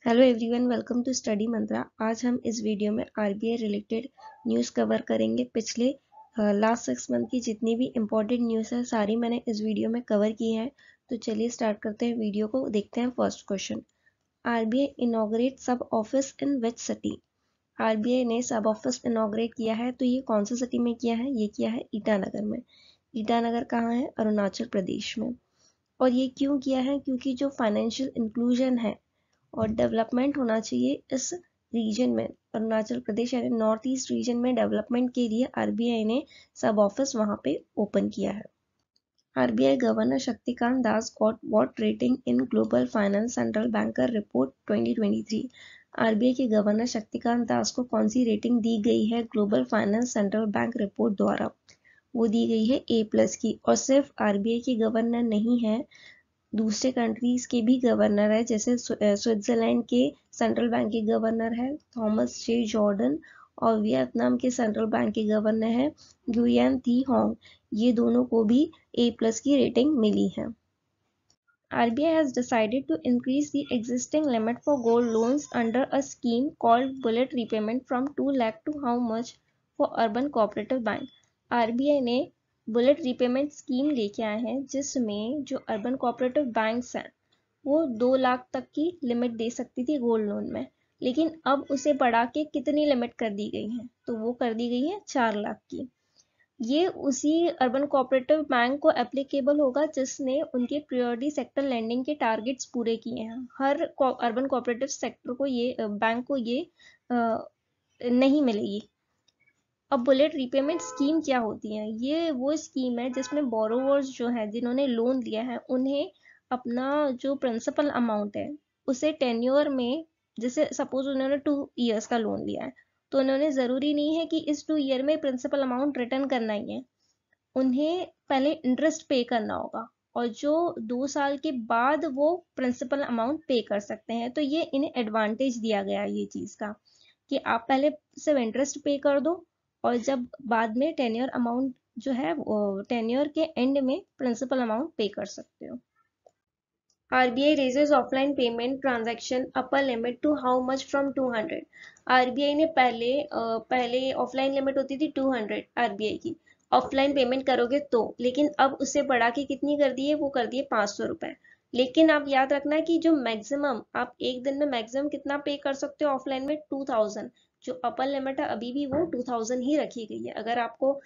Hello everyone, welcome to study Mantra. आज हम इस वीडियो में आरबीआई रिलेटेड न्यूज़ कवर करेंगे। पिछले लास्ट 6 मंथ की जितनी भी इम्पोर्टेंट न्यूज़ है सारी मैंने इस वीडियो में कवर की है। तो चलिए स्टार्ट करते हैं वीडियो को। देखते हैं फर्स्ट क्वेश्चन। आरबीआई इनॉग्रेट सब office in which city? RBI ने सब ऑफिस इनॉग्रेट किया है, तो ये कौन सी सिटी में किया है? ये किया है ईटानगर में। ईटानगर कहाँ है? अरुणाचल प्रदेश में। और ये क्यों किया है? क्योंकि जो फाइनेंशियल इंक्लूजन है और डेवलपमेंट होना चाहिए इस रीजन में, अरुणाचल प्रदेश यानी नॉर्थ ईस्ट रीजन में डेवलपमेंट के लिए आरबीआई ने सब ऑफिस वहां पे ओपन किया है। RBI governor Shaktikanta Das got what rating in global finance central banker report 2023? RBI के गवर्नर शक्तिकांत दास को कौन सी रेटिंग दी गई है global finance central bank report द्वारा? वो दी गई है A+ की। और सिर्फ आरबीआई के गवर्नर नहीं है, दूसरे कंट्रीज के भी गवर्नर है। जैसे स्विट्जरलैंड के सेंट्रल बैंक के गवर्नर है थॉमस जे जॉर्डन, और वियतनाम के सेंट्रल बैंक के गवर्नर है गुयेन थी होंग। ये दोनों को भी A+ की रेटिंग मिली है। RBI has decided to increase the existing limit for gold loans under a scheme called bullet repayment from 2 lakh to how much for urban cooperative bank? RBI ने bullet repayment scheme लेके आए हैं जिसमें जो urban cooperative banks हैं वो 2 लाख तक की लिमिट दे सकती थी गोल्ड लोन में, लेकिन अब उसे बढ़ा के कितनी लिमिट कर दी गई है? तो वो कर दी गई है 4 लाख की। ये उसी अर्बन कोऑपरेटिव बैंक को एप्लीकेबल होगा जिसने उनके प्रायोरिटी सेक्टर लेंडिंग के टारगेट्स पूरे किए हैं। हर अर्बन कोऑपरेटिव सेक्टर को ये बैंक को ये नहीं मिलेगी। अब बुलेट रीपेमेंट स्कीम क्या होती है? ये वो स्कीम है जिसमें बोरोवर्स जो है जिन्होंने लोन लिया है उन्हें अपना जो प्रिंसिपल अमाउंट है उसे टेन्योर में, जैसे सपोज उन्होंने 2 ईयर्स का लोन लिया है तो उन्होंने ज़रूरी नहीं है कि इस 2 ईयर में प्रिंसिपल अमाउंट रिटर्न करना ही है, उन्हें पहले इंटरेस्ट पे करना होगा और जो 2 साल के बाद वो प्रिंसिपल अमाउंट पे कर सकते हैं। तो ये इन्हें एडवांटेज दिया गया है ये चीज़ का कि आप पहले सिर्फ इंटरेस्ट पे कर दो और जब बाद में टेन्योर अमाउंट जो है टेन्योर के एंड में प्रिंसिपल अमाउंट पे कर सकते हो। RBI raises offline payment transaction upper limit to how much from 200? RBI ने पहले ऑफलाइन लिमिट होती थी 200 RBI की, ऑफलाइन पेमेंट करोगे तो, लेकिन अब उसे बढ़ा के कितनी कर दी है? वो कर दी है 500 रुपए। लेकिन आप याद रखना कि जो मैक्सिमम आप एक दिन में मैक्सिमम कितना पे कर सकते हो ऑफलाइन में? 2000। जो अपर लिमिट है अभी भी वो 2000 ही रखी गई है। अगर आपको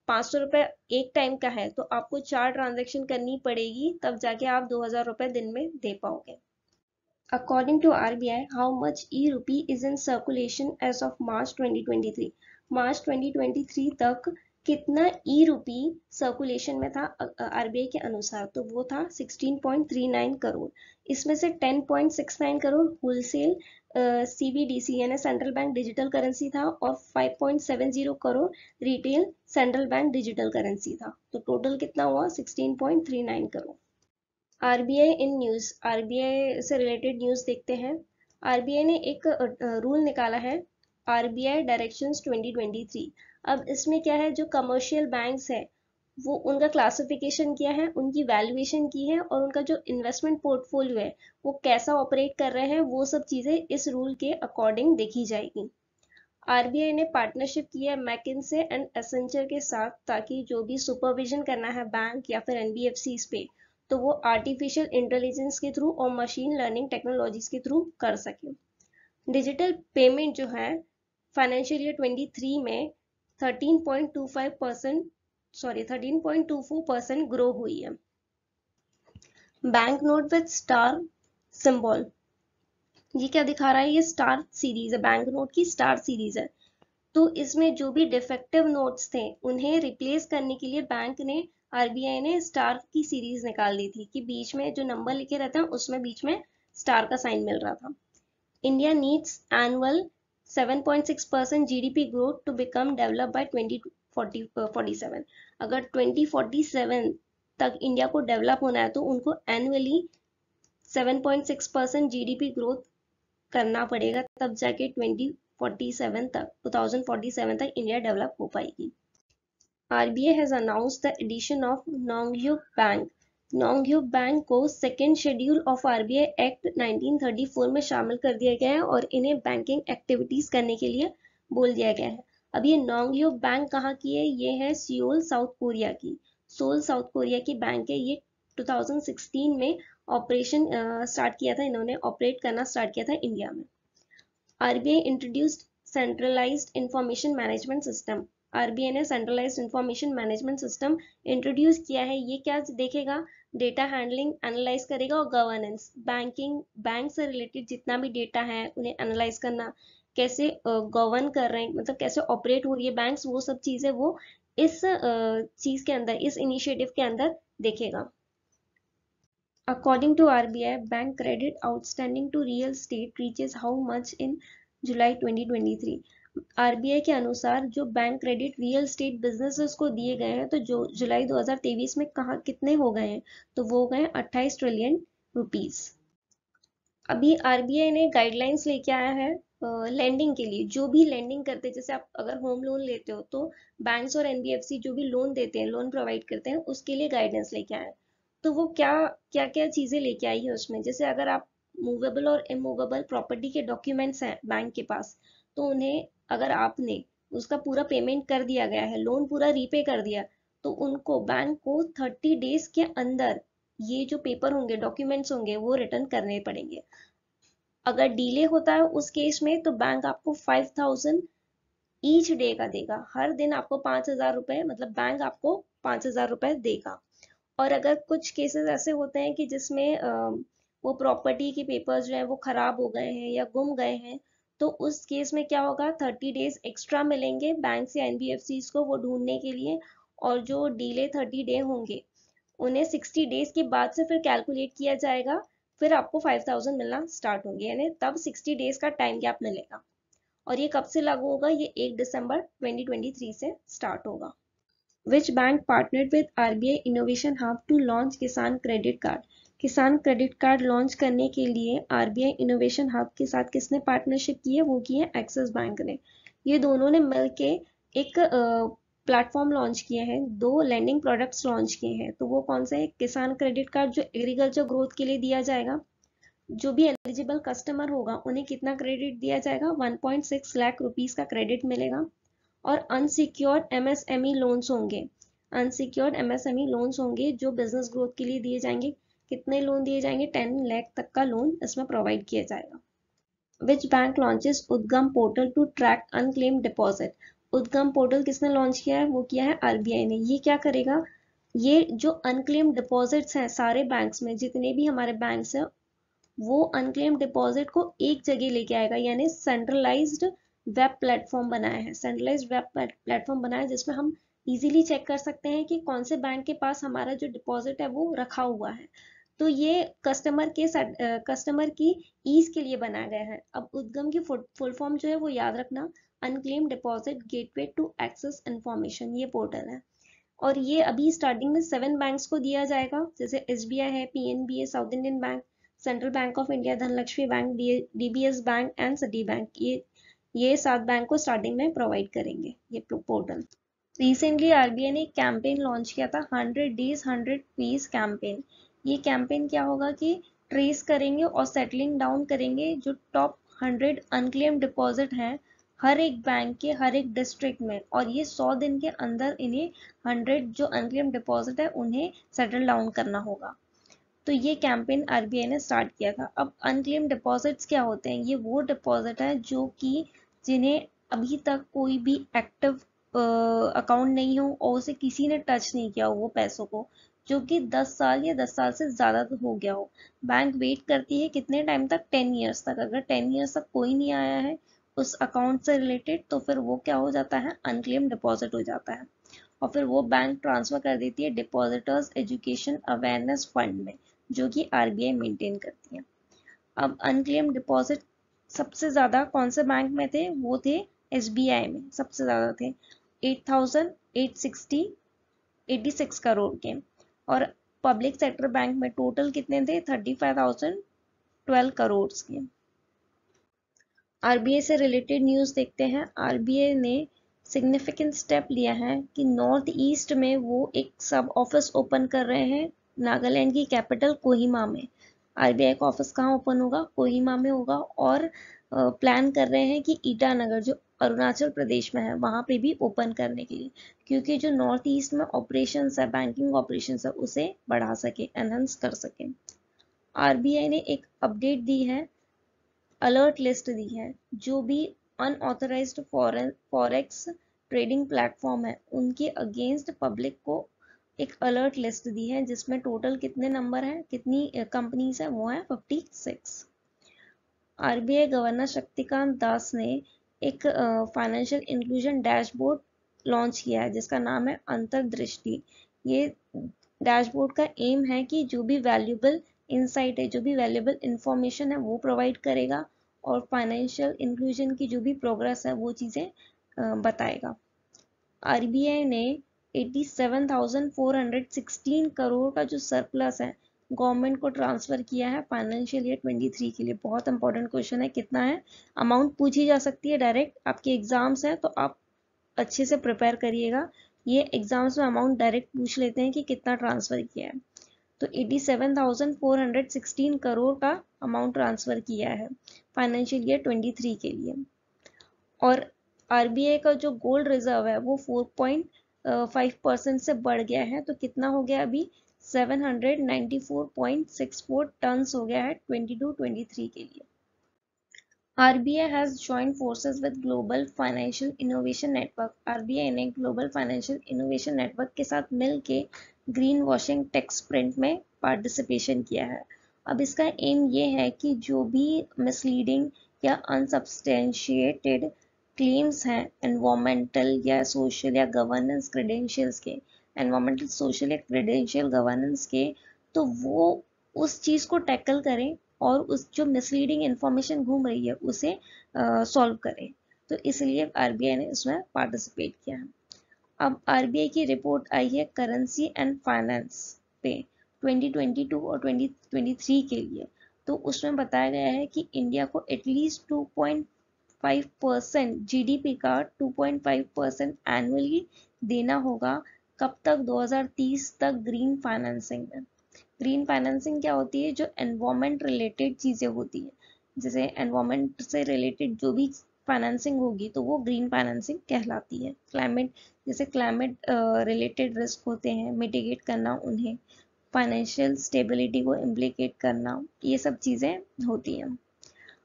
500 रुपए एक टाइम का है तो आपको 4 ट्रांजेक्शन करनी पड़ेगी, तब जाके आप 2000 रुपए दिन में दे पाओगे। According to RBI, how much e-rupee is in circulation as of March 2023? मार्च 2023 तक कितना ई रूपी सर्कुलेशन में था आरबीआई के अनुसार? तो वो था 16.39 करोड़। इसमें से 10.69 करोड़ होलसेल सीबीडीसी यानी सेंट्रल बैंक डिजिटल करेंसी था और 5.70 crore retail central bank digital currency था। तो टोटल कितना हुआ? 16.39 crore. RBI in news, RBI से रिलेटेड न्यूज़ देखते हैं। आरबीआई ने एक रूल निकाला है, आरबीआई डायरेक्शंस 2023। अब इसमें क्या है, जो कमर्शियल बैंक्स है वो उनका क्लासिफिकेशन किया है, उनकी वैल्यूएशन की है और उनका जो इन्वेस्टमेंट पोर्टफोलियो है वो कैसा ऑपरेट कर रहे हैं, वो सब चीज़ें इस रूल के अकॉर्डिंग देखी जाएगी। आरबीआई ने पार्टनरशिप की है मैकिन्से एंड एसेंचर के साथ, ताकि जो भी सुपरविजन करना है बैंक या फिर एनबीएफसी पे तो वो आर्टिफिशियल इंटेलिजेंस के थ्रू और मशीन लर्निंग टेक्नोलॉजीज के थ्रू कर सके। डिजिटल पेमेंट जो है फाइनेंशियल ईयर 23 में 13.24% ग्रो हुई है। Bank note with star symbol, ये क्या दिखा रहा है? ये स्टार सीरीज है, बैंक नोट की स्टार सीरीज है। तो इसमें जो भी डिफेक्टिव नोट्स थे उन्हें रिप्लेस करने के लिए बैंक ने, आरबीआई ने स्टार की सीरीज निकाल दी थी कि बीच में जो नंबर लिखे रहते हैं उसमें बीच में स्टार का साइन मिल रहा था। India needs annual 7.6% GDP growth to become develop by 2047। अगर 2047 तक इंडिया को डेवलप होना है तो उनको एनुअली 7.6% जीडीपी ग्रोथ करना पड़ेगा, तब जाके 2047 तक इंडिया डेवलप हो पाएगी। RBI has announced the addition of Nongyuk Bank NongHyup bank को second schedule of RBI act 1934 में शामिल कर दिया गया है और इन्हें बैंकिंग एक्टिविटीज करने के लिए बोल दिया गया है। अब ये नोंगह्यू बैंक कहाँ की है? ये है सियोल साउथ कोरिया की। सोल साउथ कोरिया की बैंक है ये। 2016 में ऑपरेशन स्टार्ट किया था, इन्होंने ऑपरेट करना स्टार्ट किया था इंडिया में। RBI introduced centralised information management system. RBI ने centralised information management system introduce किया है। ये क्या देखेगा? डेटा हैंडलिंग एनालाइज करेगा और गवर्नेंस, बैंक से रिलेटेड जितना भी डेटा है उन्हें एनालाइज करना, कैसे गवर्न कर रहे हैं, मतलब कैसे ऑपरेट हो रही है बैंक्स, वो सब चीजें वो इस चीज के अंदर, इस इनिशिएटिव के अंदर देखेगा। According to RBI, bank credit outstanding to real estate reaches how much in July 2023? RBI के अनुसार जो bank credit real estate businesses को दिए गए हैं, तो जो जुलाई 2023 में कहाँ कितने हो गए हैं? तो वो गए 28 ट्रिलियन रुपीस। अभी आरबीआई ने गाइडलाइंस लेके आया है लैंडिंग के लिए। जो भी लैंडिंग करते हैं, जैसे आप अगर होम लोन लेते हो तो बैंक्स और एनबीएफसी जो भी लोन देते हैं, लोन प्रोवाइड करते हैं, उसके लिए गाइडेंस लेके आए हैं। तो वो क्या क्या क्या चीजें लेके आई है उसमें, जैसे अगर आप मूवेबल और इमूवेबल प्रॉपर्टी के डॉक्यूमेंट्स हैं बैंक के पास, तो उन्हें अगर आपने उसका पूरा पेमेंट कर दिया गया है, लोन पूरा रीपे कर दिया, तो उनको बैंक को 30 डेज के अंदर ये जो पेपर होंगे, डॉक्यूमेंट्स होंगे, वो रिटर्न करने पड़ेंगे। अगर डिले होता है उस केस में तो बैंक आपको 5000 ईच डे का देगा। हर दिन आपको 5000 रुपए, मतलब बैंक आपको 5000 रुपए देगा। और अगर कुछ केसेस ऐसे होते हैं कि जिसमें वो प्रॉपर्टी के पेपर्स जो है वो खराब हो गए हैं या गुम गए हैं, तो उस केस में क्या होगा? 30 डेज एक्स्ट्रा मिलेंगे बैंक से एनबीएफसी को वो ढूंढने के लिए। और जो डिले 30 डे होंगे उन्हें 60 डेज के बाद से फिर कैलकुलेट किया जाएगा, फिर आपको 5000 मिलना स्टार्ट होंगे, यानी तब 60 डेज का टाइम गैप मिलेगा। और ये कब से लागू होगा? ये 1 दिसंबर 2023 से स्टार्ट होगा। Which bank partnered with RBI innovation hub to launch Kisan credit card? Kisan credit card launch करने के लिए आरबीआई इनोवेशन हब के साथ किसने पार्टनरशिप की है? वो की है एक्सिस बैंक ने। ये दोनों ने मिलके एक प्लेटफॉर्म लॉन्च किए हैं, 2 लैंडिंग प्रोडक्ट्स लॉन्च किए हैं। तो वो कौन सा है? किसान क्रेडिट कार्ड जो एग्रीकल्चर ग्रोथ के लिए दिया जाएगा। जो भी एलिजिबल कस्टमर होगा उन्हें कितना क्रेडिट दिया जाएगा? 1.6 लाख रुपीस का क्रेडिट मिलेगा। और अनसिक्योर्ड एमएसएमई लोन्स होंगे। अनसिक्योर्ड एमएसएमई लोन्स होंगे जो बिजनेस ग्रोथ के लिए दिए जाएंगे। कितने लोन दिए जाएंगे? 10 लाख तक का लोन इसमें प्रोवाइड किया जाएगा। Which bank launches Udgam portal to track unclaimed deposit? Udgam portal किसने लॉन्च किया है? वो किया है आरबीआई ने। ये क्या करेगा? ये जो अनक्लेम्ड डिपॉजिट्स हैं सारे बैंक्स में, जितने भी हमारे बैंक्स हैं, वो अनक्लेम्ड डिपॉजिट को एक जगह लेके आएगा, यानी सेंट्रलाइज्ड वेब प्लेटफॉर्म बनाया है। सेंट्रलाइज्ड वेब प्लेटफॉर्म बनाया है जिसमें हम इजीली चेक कर सकते हैं कि कौन से बैंक के पास हमारा जो डिपॉजिट है वो रखा हुआ है। तो ये कस्टमर की ईज के लिए बनाया गया है। अब उद्गम की फुल फॉर्म जो है वो याद रखना, unclaimed deposit gateway to access information, ये पोर्टल है। और ये अभी स्टार्टिंग में 7 बैंक्स को दिया जाएगा, जैसे एसबीआई है, पीएनबी है, south Indian bank, central bank of India, Dhanlaxmi bank, DBS bank and city bank. ये 7 बैंक को स्टार्टिंग में प्रोवाइड करेंगे ये पोर्टल। रिसेंटली आरबीआई ने एक कैंपेन लॉन्च किया था, 100 डेज 100 फीस कैंपेन। ये कैंपेन क्या होगा कि ट्रेस करेंगे और सेटलिंग डाउन करेंगे जो टॉप 100 अनक्लेम डिपॉजिट हैं हर एक बैंक के हर एक डिस्ट्रिक्ट में, और ये 100 दिन के अंदर इन्हें 100 जो अनक्लेम डिपॉजिट है उन्हें सेटल डाउन करना होगा। तो ये कैंपेन आरबीआई ने स्टार्ट किया था। अब अनक्लेम डिपॉजिट्स क्या होते हैं? ये वो डिपॉजिट है जो कि जिन्हें अभी तक कोई भी एक्टिव अकाउंट नहीं हो और उसे किसी ने टच नहीं किया हो, वो पैसों को, जो कि 10 साल या 10 साल से ज्यादा हो गया हो। बैंक वेट करती है कितने टाइम तक? 10 ईयर्स तक। अगर 10 ईयर्स तक कोई नहीं आया है उस अकाउंट से रिलेटेड, तो फिर वो क्या हो जाता है? अनक्लेम डिपॉजिट हो जाता है। और फिर वो बैंक ट्रांसफर कर देती है डिपॉजिटर्स एजुकेशन अवेयरनेस फंड में, जो कि आरबीआई मेंटेन करती है। अब अनक्लेम डिपॉजिट सबसे ज्यादा कौन से बैंक में थे? वो थे एसबीआई में, सबसे ज्यादा थे 8886 करोड़ के। और पब्लिक सेक्टर बैंक में टोटल कितने थे? 35,012 करोड़ के। आरबीआई से रिलेटेड न्यूज देखते हैं। आरबीआई ने सिग्निफिकेंट स्टेप लिया है कि नॉर्थ ईस्ट में वो एक सब ऑफिस ओपन कर रहे हैं नागालैंड की कैपिटल कोहिमा में। आरबीआई का ऑफिस कहाँ ओपन होगा? कोहिमा में होगा। और प्लान कर रहे हैं कि ईटानगर जो अरुणाचल प्रदेश में है वहां पे भी ओपन करने के लिए, क्योंकि जो नॉर्थ ईस्ट में ऑपरेशंस है, बैंकिंग ऑपरेशंस है, उसे बढ़ा सके, एनहांस कर सके। आरबीआई ने एक अपडेट दी है, अलर्ट लिस्ट दी है। जो भी अनऑथराइज्ड फॉरेक्स ट्रेडिंग प्लेटफॉर्म है उनके अगेंस्ट पब्लिक को एक अलर्ट लिस्ट दी है, जिसमें टोटल कितने नंबर है, कितनी कंपनीज है, वो है 56। आरबीआई गवर्नर शक्तिकांत दास ने एक फाइनेंशियल इंक्लूजन डैशबोर्ड लॉन्च किया है जिसका नाम है अंतर्दृष्टि। ये डैशबोर्ड का एम है कि जो भी वैल्यूएबल इंसाइट है, जो भी वैल्यूएबल इंफॉर्मेशन है वो प्रोवाइड करेगा और फाइनेंशियल इंक्लूजन की जो भी प्रोग्रेस है वो चीज़ें बताएगा। आरबीआई ने 87,416 करोड़ का जो सरप्लस है गवर्नमेंट को ट्रांसफर किया है फाइनेंशियल ईयर 23 के लिए। बहुत इंपॉर्टेंट क्वेश्चन है, कितना है? अमाउंट पूछी जा सकती है डायरेक्ट, आपके एग्जाम्स हैं तो आप अच्छे से प्रिपेयर करिएगा। ये एग्जाम्स में अमाउंट डायरेक्ट पूछ लेते हैं कि कितना ट्रांसफर किया है। तो 87,416 करोड़ का अमाउंट ट्रांसफर किया है फाइनेंशियल ईयर 23 के लिए। और आरबीआई का जो गोल्ड रिजर्व है वो 4.5% से बढ़ गया है। तो कितना हो गया अभी? 794.64 टन हो गया है 22-23 के लिए। RBI has joined forces with Global Financial Innovation Network। RBI ने ग्लोबल फाइनेंशियल इनोवेशन नेटवर्क के साथ मिलके ग्रीन वॉशिंग टेक्स्ट प्रिंट में पार्टिसिपेशन किया है। अब इसका एम ये है कि जो भी मिसलीडिंग या अनसब्सटेंशिएटेड क्लेम्स हैं एनवायरमेंटल या सोशल या गवर्नेंस क्रेडेंशियल्स के, एनवायरमेंटल सोशल या क्रेडेंशियल गवर्नेंस के, तो वो उस चीज़ को टैकल करें और उस जो मिसलीडिंग इंफॉर्मेशन घूम रही है उसे सॉल्व करें। तो इसलिए आरबीआई ने इसमें पार्टिसिपेट किया है। अब आरबीआई की रिपोर्ट आई है करेंसी एंड फाइनेंस पे 2022 और 2023 के लिए। तो उसमें बताया गया है कि इंडिया को एटलीस्ट 2.5% जीडीपी का 2.5% एनुअली देना होगा। कब तक? 2030 तक ग्रीन फाइनेंसिंग में। ग्रीन फाइनेंसिंग क्या होती है? जो एनवायरमेंट रिलेटेड चीज़ें होती हैं, जैसे एनवायरमेंट से रिलेटेड जो भी फाइनेंसिंग होगी तो वो ग्रीन फाइनेंसिंग कहलाती है। क्लाइमेट, जैसे क्लाइमेट रिलेटेड रिस्क होते हैं, मिटिगेट करना उन्हें, फाइनेंशियल स्टेबिलिटी को इम्प्लीकेट करना, ये सब चीज़ें होती हैं।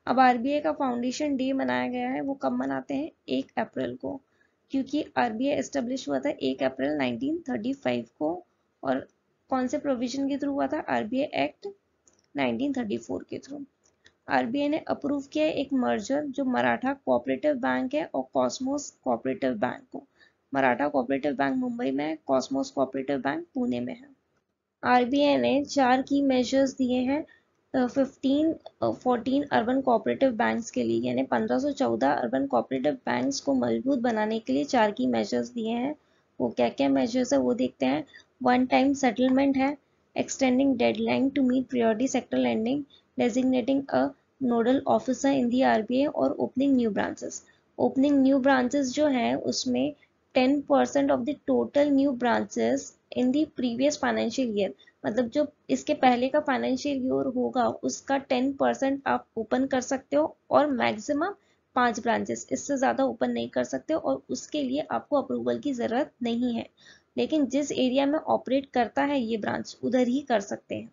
अब आरबीआई का फाउंडेशन डे मनाया गया है, वो कब मनाते हैं? 1 अप्रैल को, क्योंकि आरबीआई एस्टेब्लिश हुआ था 1 अप्रैल 1935 को। और कौन से प्रोविजन के थ्रू हुआ था? आरबीआई एक्ट 1934 के थ्रू। आरबीआई ने अप्रूव किया एक मर्जर जो मराठा कोऑपरेटिव बैंक है और कॉस्मोस कोऑपरेटिव बैंक को। मराठा कोऑपरेटिव बैंक मुंबई में है, कॉस्मोस कोऑपरेटिव बैंक पुणे में है। आरबीआई ने 4 की मेजर्स दिए हैं 14 अर्बन कोऑपरेटिव बैंक्स के लिए, यानी 1514 अर्बन कोऑपरेटिव बैंक्स को मजबूत बनाने के लिए 4 की मेजर्स दिए हैं। वो क्या क्या मेजर्स है वो देखते हैं। वन टाइम सेटलमेंट है, extending deadline to meet priority sector lending, designating a nodal officer in the RBI और opening new branches. Opening new branches जो है उसमें 10% of the total new branches in the previous financial year, मतलब जो इसके पहले का फाइनेंशियल ईयर होगा उसका 10% आप ओपन कर सकते हो और मैक्सिमम 5 ब्रांचेस, इससे ज़्यादा ओपन नहीं कर सकते हो और उसके लिए आपको अप्रूवल की ज़रूरत नहीं है। लेकिन जिस एरिया में ऑपरेट करता है ये ब्रांच उधर ही कर सकते हैं।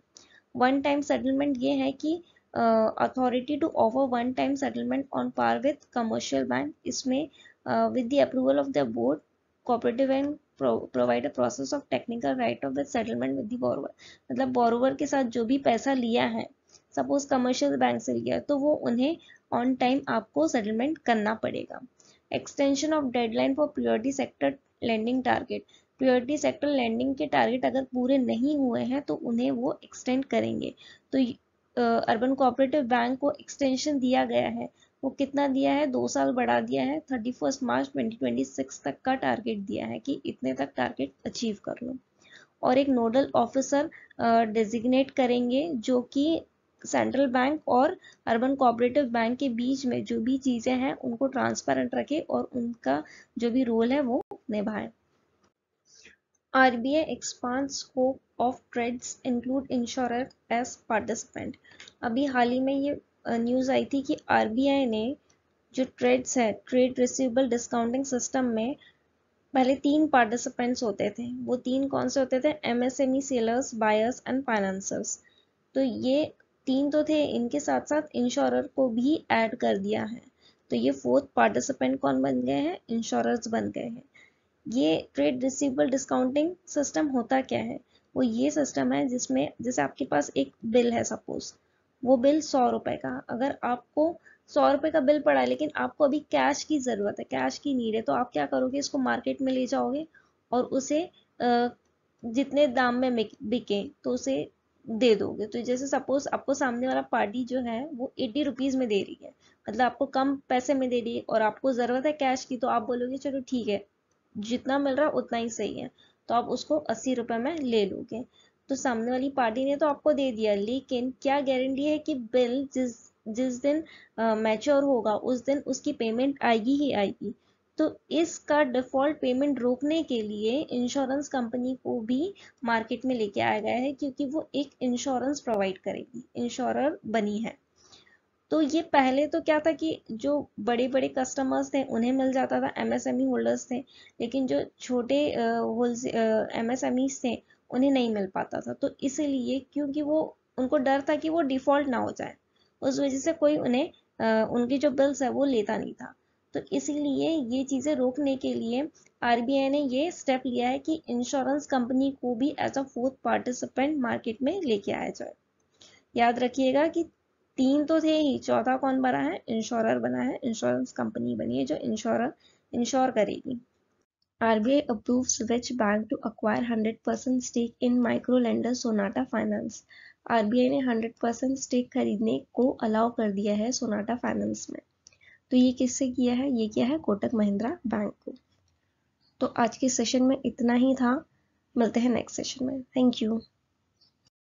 वन टाइम सेटलमेंट ये है कि authority to offer one time settlement on par with commercial bank. इसमें with the approval of the board cooperative bank provide a process of technical write off the settlement with the borrower. मतलब borrower के साथ जो भी पैसा लिया है, suppose commercial bank से लिया तो वो उन्हें ऑन टाइम आपको सेटलमेंट करना पड़ेगा। Extension of deadline for priority sector lending target. Priority sector lending के टारगेट अगर पूरे नहीं हुए हैं तो उन्हें वो एक्सटेंड करेंगे। तो अर्बन कोऑपरेटिव बैंक को एक्सटेंशन दिया गया है, वो कितना दिया है? 2 साल बढ़ा दिया है, 31 मार्च 2026 तक का टारगेट दिया है कि इतने तक टारगेट अचीव कर लो। और एक नोडल ऑफिसर डेजिग्नेट करेंगे जो कि सेंट्रल बैंक और अर्बन कोऑपरेटिव बैंक के बीच में जो भी चीज़ें हैं उनको ट्रांसपेरेंट रखे और उनका जो भी रोल है वो निभाए। RBI expands scope of trades include insurer as participant। अभी हाल ही में ये न्यूज़ आई थी कि RBI ने जो ट्रेड्स है, ट्रेड रिसीवेबल डिस्काउंटिंग सिस्टम में पहले 3 पार्टिसिपेंट्स होते थे। वो 3 कौन से होते थे? MSME sellers, buyers and financiers. तो ये 3 तो थे, इनके साथ साथ इंश्योरर को भी ऐड कर दिया है। तो ये 4th पार्टिसिपेंट कौन बन गए हैं? इंश्योरर्स बन गए हैं। ये ट्रेड रिसीवेबल डिस्काउंटिंग सिस्टम होता क्या है? वो ये सिस्टम है जिसमें जैसे आपके पास एक बिल है, सपोज वो बिल 100 रुपए का, अगर आपको 100 रुपए का बिल पड़ा है लेकिन आपको अभी कैश की जरूरत है, कैश की नीड है, तो आप क्या करोगे? इसको मार्केट में ले जाओगे और उसे जितने दाम में बिके तो उसे दे दोगे। तो जैसे सपोज आपको सामने वाला पार्टी जो है वो 80 रुपीज में दे रही है, मतलब आपको कम पैसे में दे रही है और आपको जरूरत है कैश की, तो आप बोलोगे चलो ठीक है, जितना मिल रहा है उतना ही सही है, तो आप उसको 80 रुपए में ले लोगे। तो सामने वाली पार्टी ने तो आपको दे दिया, लेकिन क्या गारंटी है कि बिल जिस जिस दिन मैच्योर होगा उस दिन उसकी पेमेंट आएगी ही आएगी। तो इसका डिफॉल्ट पेमेंट रोकने के लिए इंश्योरेंस कंपनी को भी मार्केट में लेके आया गया है, क्योंकि वो एक इंश्योरेंस प्रोवाइड करेगी, इंश्योरर बनी है। तो ये पहले तो क्या था कि जो बड़े बड़े कस्टमर्स थे उन्हें मिल जाता था, MSME होल्डर्स थे, लेकिन जो छोटे MSMEs थे उन्हें नहीं मिल पाता था। तो इसीलिए क्योंकि वो उनको डर था कि वो डिफॉल्ट ना हो जाए, उस वजह से कोई उन्हें उनकी जो बिल्स है वो लेता नहीं था। तो इसीलिए ये चीज़ें रोकने के लिए RBI ने ये स्टेप लिया है कि इंश्योरेंस कंपनी को भी as a 4th participant market में लेके आया जाए। याद रखिएगा कि 3 तो थे ही, चौथा कौन बना है? इंश्योरर बना है, इंश्योरेंस कंपनी बनी है जो इंश्योर करेगी। RBI approves which bank to acquire 100% stake in micro lender Sonata Finance। RBI ने 100% स्टेक खरीदने को अलाउ कर दिया है सोनाटा फाइनेंस में। तो ये किससे किया है? ये किया है कोटक महिंद्रा बैंक को। तो आज के सेशन में इतना ही था, मिलते हैं नेक्स्ट सेशन में। Thank you.